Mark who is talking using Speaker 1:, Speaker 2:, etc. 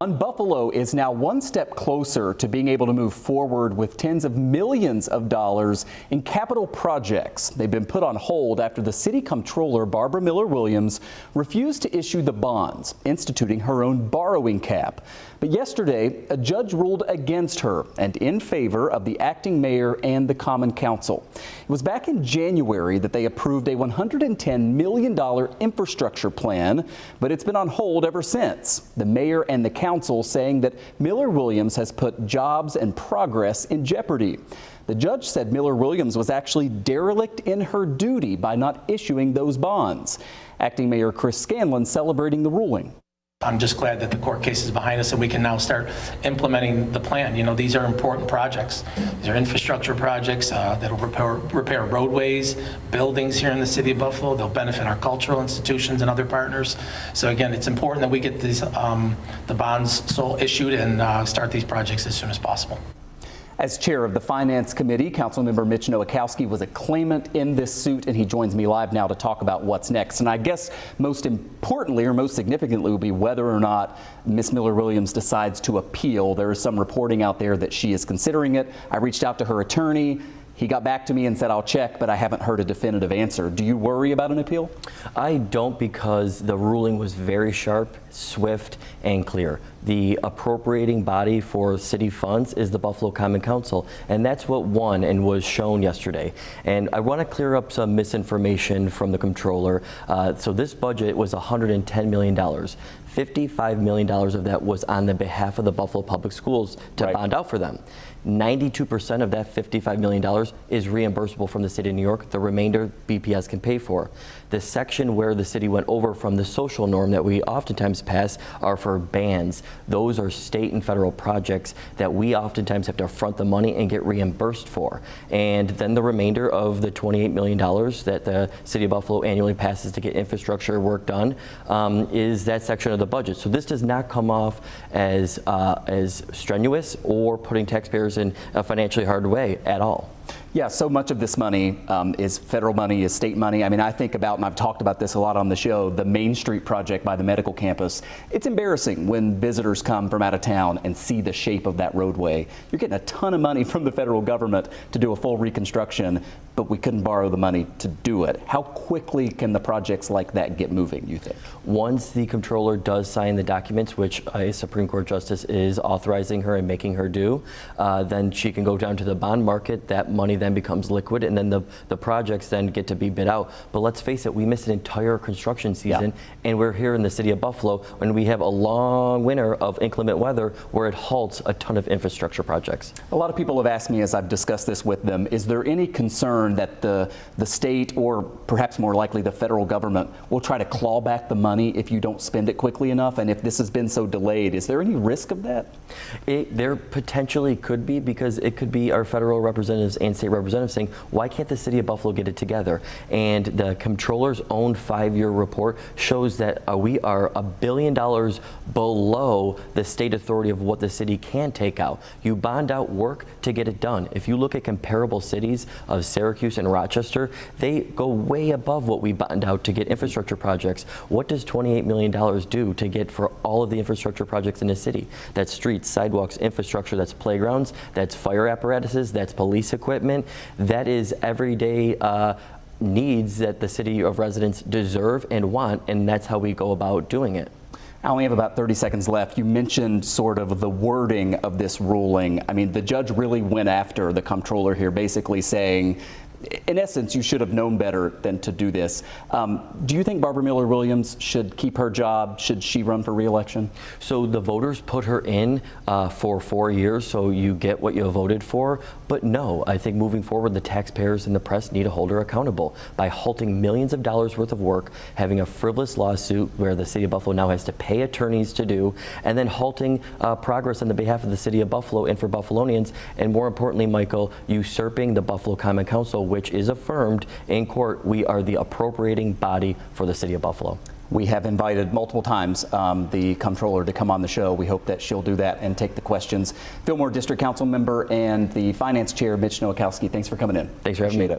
Speaker 1: Buffalo is now one step closer to being able to move forward with tens of millions of dollars in capital projects. They've been put on hold after the city comptroller, Barbara Miller-Williams, refused to issue the bonds, instituting her own borrowing cap. But yesterday, a judge ruled against her and in favor of the acting mayor and the common council. It was back in January that they approved a $110 million infrastructure plan, but it's been on hold ever since. The mayor and the council saying that Miller-Williams has put jobs and progress in jeopardy. The judge said Miller-Williams was actually derelict in her duty by not issuing those bonds. Acting Mayor Chris Scanlon celebrating the ruling.
Speaker 2: I'm just glad that the court case is behind us and we can now start implementing the plan. You know, these are important projects. These are infrastructure projects that'll repair roadways, buildings here in the city of Buffalo. They'll benefit our cultural institutions and other partners. So again, it's important that we get these the bonds issued and start these projects as soon as possible.
Speaker 1: As chair of the Finance Committee, Councilmember Mitch Nowakowski was a claimant in this suit, and he joins me live now to talk about what's next. And I guess most importantly, or most significantly, will be whether or not Ms. Miller-Williams decides to appeal. There is some reporting out there that she is considering it. I reached out to her attorney. He got back to me and said, I'll check, but I haven't heard a definitive answer. Do you worry about an appeal?
Speaker 3: I don't, because the ruling was very sharp, swift, and clear. The appropriating body for city funds is the Buffalo Common Council, and that's what won and was shown yesterday. And I want to clear up some misinformation from the comptroller. So this budget was $110 million. $55 million of that was on the behalf of the Buffalo Public Schools to bond out for them. 92% of that $55 million is reimbursable from the city of New York. The remainder BPS can pay for. The section where the city went over from the social norm that we oftentimes pass are for bands. Those are state and federal projects that we oftentimes have to front the money and get reimbursed for. And then the remainder of the $28 million that the city of Buffalo annually passes to get infrastructure work done is that section of the budget. So this does not come off as strenuous or putting taxpayers in a financially hard way at all.
Speaker 1: Yeah, so much of this money is federal money, is state money. I mean, I think about, and I've talked about this a lot on the show, the Main Street project by the medical campus. It's embarrassing when visitors come from out of town and see the shape of that roadway. You're getting a ton of money from the federal government to do a full reconstruction, but we couldn't borrow the money to do it. How quickly can the projects like that get moving, you think?
Speaker 3: Once the comptroller does sign the documents, which a Supreme Court justice is authorizing her and making her do, then she can go down to the bond market. That money then becomes liquid, and then the projects then get to be bid out. But let's face it, we missed an entire construction season, and we're here in the city of Buffalo when we have a long winter of inclement weather where it halts a ton of infrastructure projects.
Speaker 1: A lot of people have asked me as I've discussed this with them, is there any concern that the state, or perhaps more likely the federal government, will try to claw back the money if you don't spend it quickly enough? And if this has been so delayed, is there any risk of that?
Speaker 3: There potentially could be, because it could be our federal representatives and state representatives saying, why can't the city of Buffalo get it together? And the comptroller's own 5-year report shows that we are $1 billion below the state authority of what the city can take out. You bond out work to get it done. If you look at comparable cities of Syracuse and Rochester, they go way above what we bond out to get infrastructure projects. What does $28 million do to get for all of the infrastructure projects in the city? That's streets, sidewalks, infrastructure, that's playgrounds, that's fire apparatuses, that's police equipment. That is everyday needs that the city of residents deserve and want, and that's how we go about doing it.
Speaker 1: I only have about 30 seconds left. You mentioned sort of the wording of this ruling. I mean, the judge really went after the comptroller here, basically saying, in essence, you should have known better than to do this. Do you think Barbara Miller-Williams should keep her job? Should she run for re-election?
Speaker 3: So the voters put her in for 4 years, so you get what you voted for. But no, I think moving forward, the taxpayers and the press need to hold her accountable by halting millions of dollars worth of work, having a frivolous lawsuit where the city of Buffalo now has to pay attorneys to do, and then halting progress on the behalf of the city of Buffalo and for Buffalonians, and more importantly, Michael, usurping the Buffalo Common Council, which is affirmed in court. We are the appropriating body for the city of Buffalo.
Speaker 1: We have invited multiple times the comptroller to come on the show. We hope that she'll do that and take the questions. Fillmore District Council member and the finance chair, Mitch Nowakowski, thanks for coming in.
Speaker 3: Thanks for having me.